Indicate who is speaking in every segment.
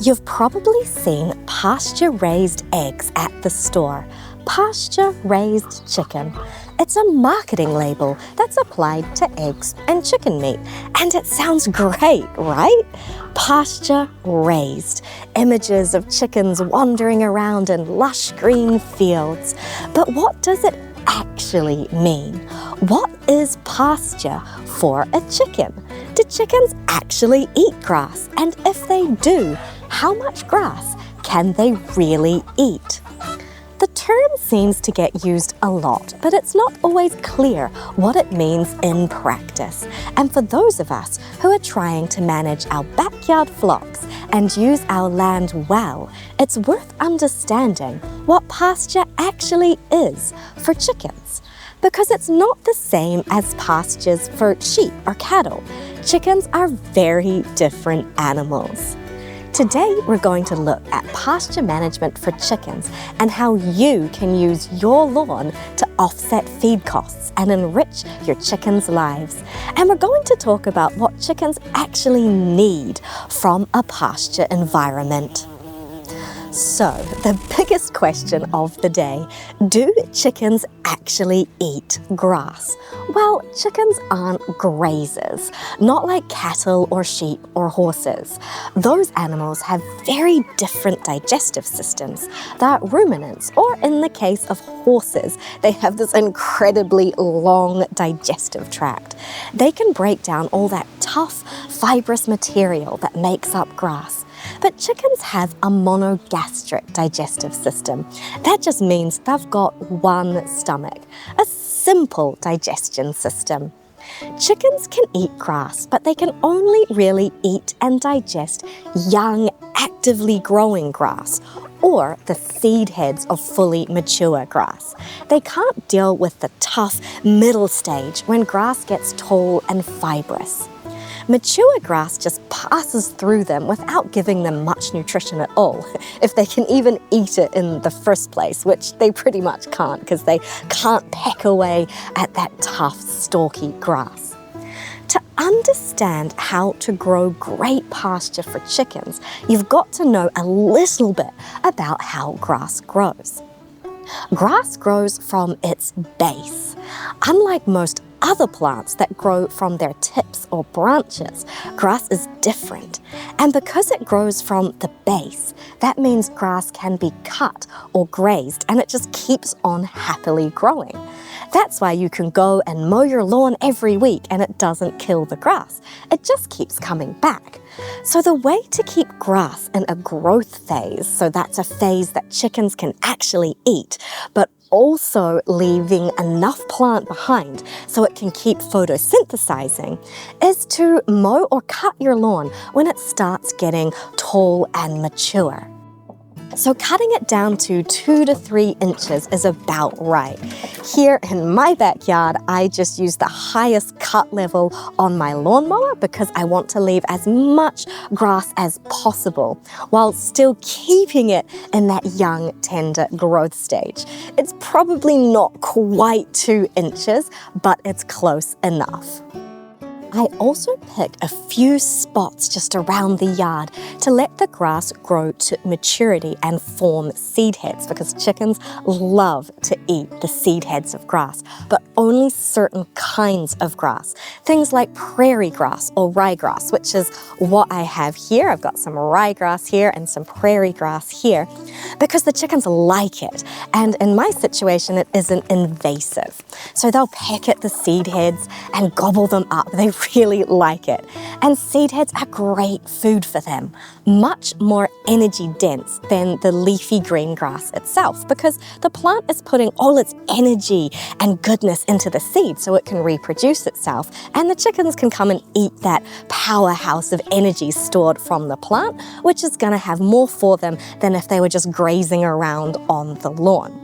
Speaker 1: You've probably seen pasture-raised eggs at the store. Pasture-raised chicken. It's a marketing label that's applied to eggs and chicken meat. And it sounds great, right? Pasture-raised. Images of chickens wandering around in lush green fields. But what does it actually mean? What is pasture for a chicken? Do chickens actually eat grass? And if they do, how much grass can they really eat? The term seems to get used a lot, but it's not always clear what it means in practice. And for those of us who are trying to manage our backyard flocks and use our land well, it's worth understanding what pasture actually is for chickens. Because it's not the same as pastures for sheep or cattle. Chickens are very different animals. Today, we're going to look at pasture management for chickens and how you can use your lawn to offset feed costs and enrich your chickens' lives. And we're going to talk about what chickens actually need from a pasture environment. So, the biggest question of the day, do chickens actually eat grass? Well, chickens aren't grazers, not like cattle or sheep or horses. Those animals have very different digestive systems. They're ruminants, or in the case of horses, they have this incredibly long digestive tract. They can break down all that tough, fibrous material that makes up grass. But chickens have a monogastric digestive system. That just means they've got one stomach, a simple digestion system. Chickens can eat grass, but they can only really eat and digest young, actively growing grass, or the seed heads of fully mature grass. They can't deal with the tough middle stage when grass gets tall and fibrous. Mature grass just passes through them without giving them much nutrition at all, if they can even eat it in the first place, which they pretty much can't because they can't peck away at that tough, stalky grass. To understand how to grow great pasture for chickens, you've got to know a little bit about how grass grows. Grass grows from its base. Unlike most other plants that grow from their tips or branches, grass is different. And because it grows from the base, that means grass can be cut or grazed and it just keeps on happily growing. That's why you can go and mow your lawn every week and it doesn't kill the grass. It just keeps coming back. So the way to keep grass in a growth phase, so that's a phase that chickens can actually eat, but also leaving enough plant behind so it can keep photosynthesizing, is to mow or cut your lawn when it starts getting tall and mature. So cutting it down to 2 to 3 inches is about right. Here in my backyard, I just use the highest cut level on my lawnmower because I want to leave as much grass as possible while still keeping it in that young, tender growth stage. It's probably not quite 2 inches, but it's close enough. I also pick a few spots just around the yard to let the grass grow to maturity and form seed heads because chickens love to eat the seed heads of grass, but only certain kinds of grass. Things like prairie grass or ryegrass, which is what I have here. I've got some ryegrass here and some prairie grass here because the chickens like it. And in my situation, it isn't invasive. So they'll peck at the seed heads and gobble them up. They really like it. And seed heads are great food for them, much more energy dense than the leafy green grass itself because the plant is putting all its energy and goodness into the seed so it can reproduce itself, and the chickens can come and eat that powerhouse of energy stored from the plant, which is going to have more for them than if they were just grazing around on the lawn.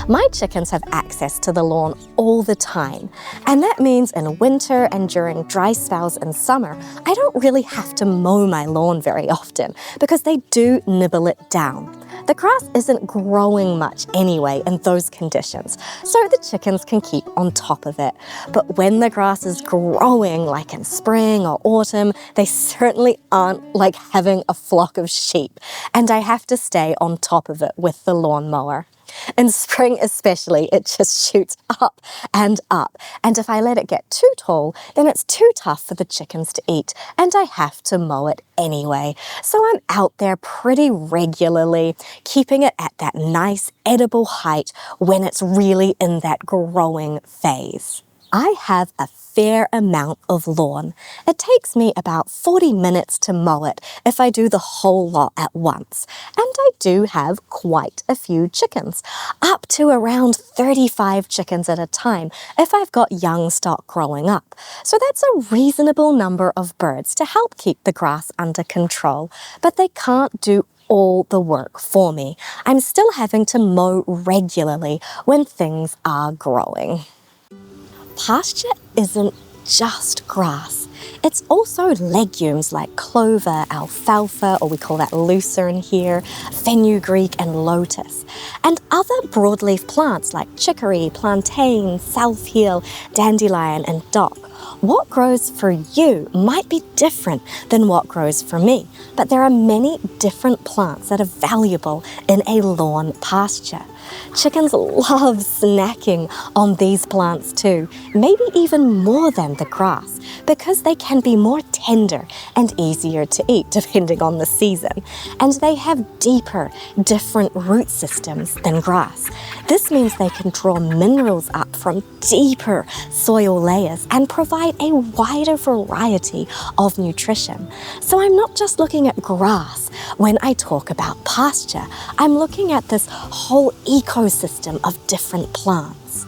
Speaker 1: My chickens have access to the lawn all the time, and that means in winter and during dry spells in summer, I don't really have to mow my lawn very often because they do nibble it down. The grass isn't growing much anyway in those conditions, so the chickens can keep on top of it. But when the grass is growing, like in spring or autumn, they certainly aren't like having a flock of sheep, and I have to stay on top of it with the lawnmower. In spring especially, it just shoots up, and if I let it get too tall, then it's too tough for the chickens to eat, and I have to mow it anyway. So I'm out there pretty regularly, keeping it at that nice edible height when it's really in that growing phase. I have a fair amount of lawn. It takes me about 40 minutes to mow it if I do the whole lot at once. And I do have quite a few chickens, up to around 35 chickens at a time if I've got young stock growing up. So that's a reasonable number of birds to help keep the grass under control, but they can't do all the work for me. I'm still having to mow regularly when things are growing. Pasture isn't just grass. It's also legumes like clover, alfalfa, or we call that lucerne here, fenugreek and lotus, and other broadleaf plants like chicory, plantain, southheel, dandelion and dock. What grows for you might be different than what grows for me, but there are many different plants that are valuable in a lawn pasture. Chickens love snacking on these plants too, maybe even more than the grass, because they can be more tender and easier to eat depending on the season, and they have deeper, different root systems than grass. This means they can draw minerals up from deeper soil layers and provide a wider variety of nutrition. So I'm not just looking at grass when I talk about pasture. I'm looking at this whole ecosystem of different plants.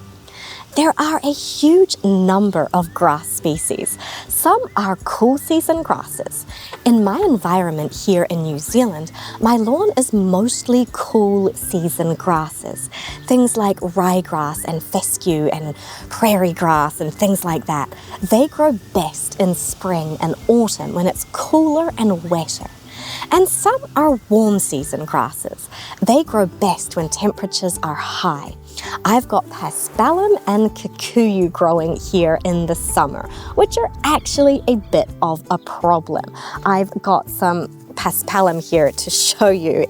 Speaker 1: There are a huge number of grass species. Some are cool season grasses. In my environment here in New Zealand, my lawn is mostly cool season grasses. Things like ryegrass and fescue and prairie grass and things like that. They grow best in spring and autumn when it's cooler and wetter. And some are warm season grasses. They grow best when temperatures are high. I've got paspalum and kikuyu growing here in the summer, which are actually a bit of a problem. I've got some paspalum here to show you.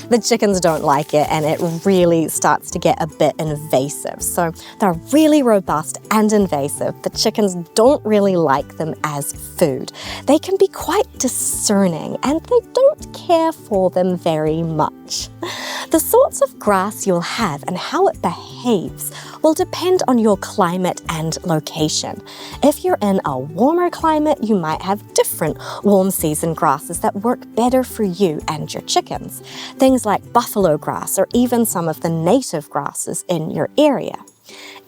Speaker 1: The chickens don't like it, and it really starts to get a bit invasive. So they're really robust and invasive. The chickens don't really like them as food. They can be quite discerning, and they don't care for them very much. The sorts of grass you'll have and how it behaves will depend on your climate and location. If you're in a warmer climate, you might have different warm season grasses that work better for you and your chickens. Things like buffalo grass or even some of the native grasses in your area.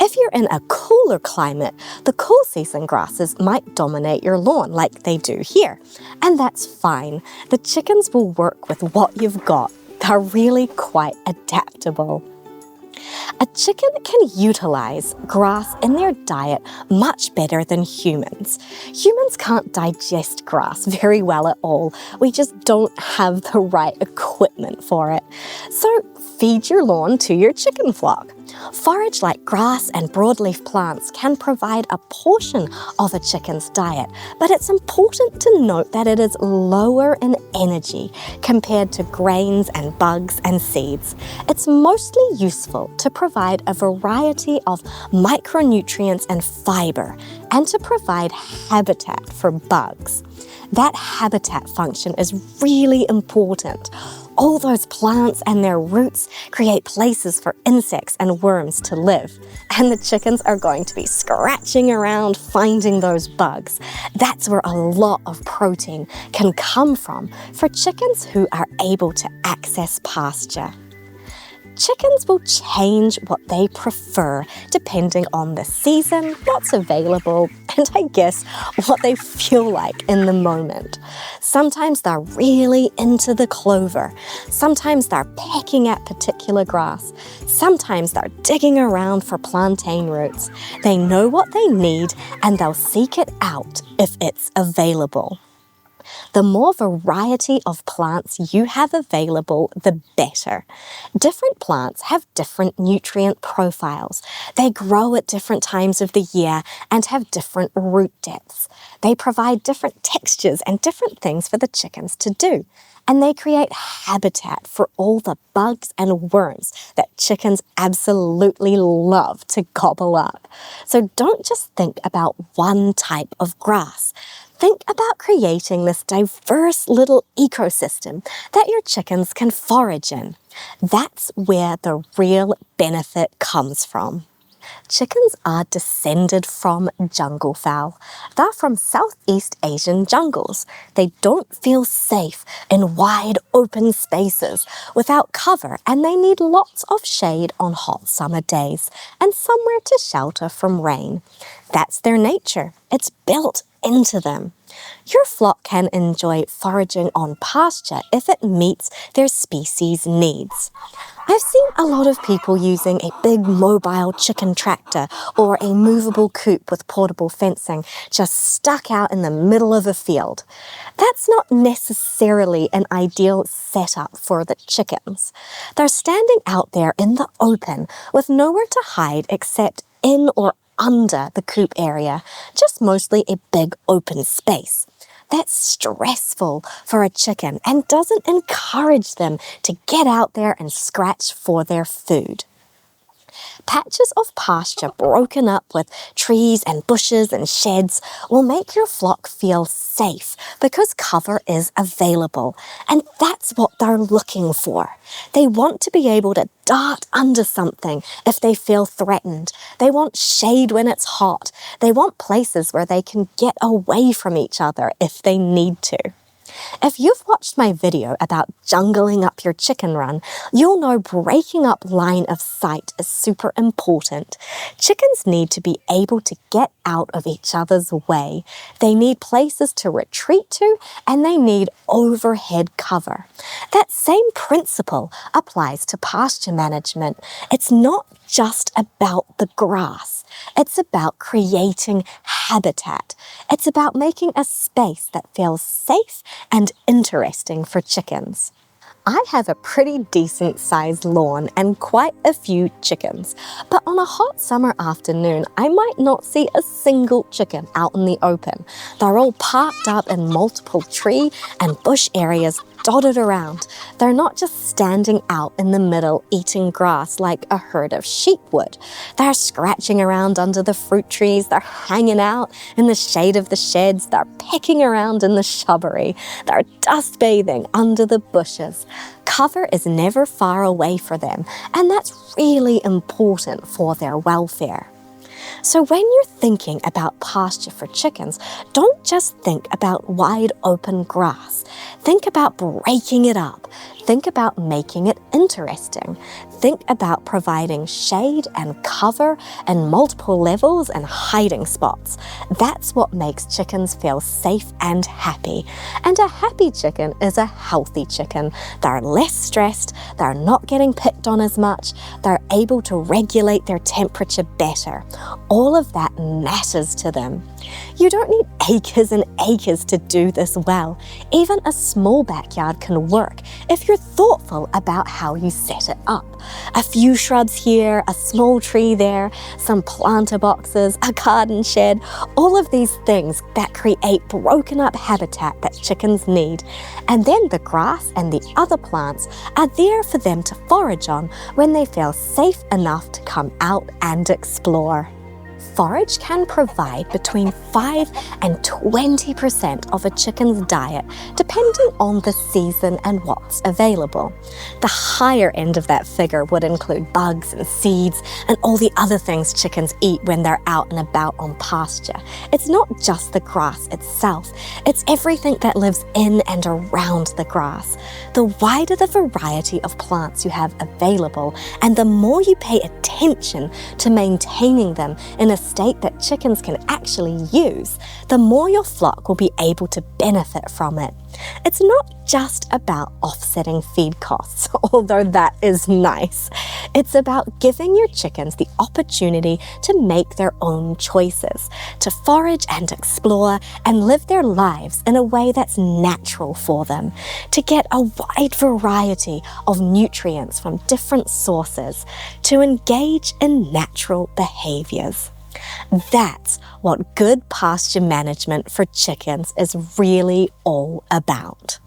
Speaker 1: If you're in a cooler climate, the cool season grasses might dominate your lawn like they do here. And that's fine. The chickens will work with what you've got. They're really quite adaptable. A chicken can utilize grass in their diet much better than humans. Humans can't digest grass very well at all. We just don't have the right equipment for it. So feed your lawn to your chicken flock. Forage like grass and broadleaf plants can provide a portion of a chicken's diet, but it's important to note that it is lower in energy compared to grains and bugs and seeds. It's mostly useful to provide a variety of micronutrients and fiber, and to provide habitat for bugs. That habitat function is really important. All those plants and their roots create places for insects and worms to live. And the chickens are going to be scratching around finding those bugs. That's where a lot of protein can come from for chickens who are able to access pasture. Chickens will change what they prefer depending on the season, what's available, and I guess what they feel like in the moment. Sometimes they're really into the clover. Sometimes they're pecking at particular grass. Sometimes they're digging around for plantain roots. They know what they need and they'll seek it out if it's available. The more variety of plants you have available, the better. Different plants have different nutrient profiles. They grow at different times of the year and have different root depths. They provide different textures and different things for the chickens to do. And they create habitat for all the bugs and worms that chickens absolutely love to gobble up. So don't just think about one type of grass. Think about creating this diverse little ecosystem that your chickens can forage in. That's where the real benefit comes from. Chickens are descended from jungle fowl. They're from Southeast Asian jungles. They don't feel safe in wide open spaces without cover, and they need lots of shade on hot summer days and somewhere to shelter from rain. That's their nature. It's built into them. Your flock can enjoy foraging on pasture if it meets their species' needs. I've seen a lot of people using a big mobile chicken tractor or a movable coop with portable fencing just stuck out in the middle of a field. That's not necessarily an ideal setup for the chickens. They're standing out there in the open with nowhere to hide except in or under the coop area, just mostly a big open space. That's stressful for a chicken and doesn't encourage them to get out there and scratch for their food. Patches of pasture broken up with trees and bushes and sheds will make your flock feel safe because cover is available, and that's what they're looking for. They want to be able to dart under something if they feel threatened. They want shade when it's hot. They want places where they can get away from each other if they need to. If you've watched my video about jungling up your chicken run, you'll know breaking up line of sight is super important. Chickens need to be able to get out of each other's way. They need places to retreat to, and they need overhead cover. That same principle applies to pasture management. It's not just about the grass. It's about creating habitat. It's about making a space that feels safe and interesting for chickens. I have a pretty decent sized lawn and quite a few chickens, but on a hot summer afternoon, I might not see a single chicken out in the open. They're all parked up in multiple tree and bush areas dotted around. They're not just standing out in the middle eating grass like a herd of sheep would. They're scratching around under the fruit trees. They're hanging out in the shade of the sheds. They're pecking around in the shrubbery. They're dust bathing under the bushes. Cover is never far away for them, and that's really important for their welfare. So when you're thinking about pasture for chickens, don't just think about wide open grass. Think about breaking it up. Think about making it interesting. Think about providing shade and cover and multiple levels and hiding spots. That's what makes chickens feel safe and happy. And a happy chicken is a healthy chicken. They're less stressed, they're not getting picked on as much, they're able to regulate their temperature better. All of that matters to them. You don't need acres and acres to do this well. Even a small backyard can work if you're thoughtful about how you set it up. A few shrubs here, a small tree there, some planter boxes, a garden shed, all of these things that create broken up habitat that chickens need. And then the grass and the other plants are there for them to forage on when they feel safe enough to come out and explore. Forage can provide between 5 and 20% of a chicken's diet, depending on the season and what's available. The higher end of that figure would include bugs and seeds and all the other things chickens eat when they're out and about on pasture. It's not just the grass itself, it's everything that lives in and around the grass. The wider the variety of plants you have available, and the more you pay attention to maintaining them in a state that chickens can actually use, the more your flock will be able to benefit from it. It's not just about offsetting feed costs, although that is nice. It's about giving your chickens the opportunity to make their own choices, to forage and explore and live their lives in a way that's natural for them, to get a wide variety of nutrients from different sources, to engage in natural behaviors. That's what good pasture management for chickens is really all about.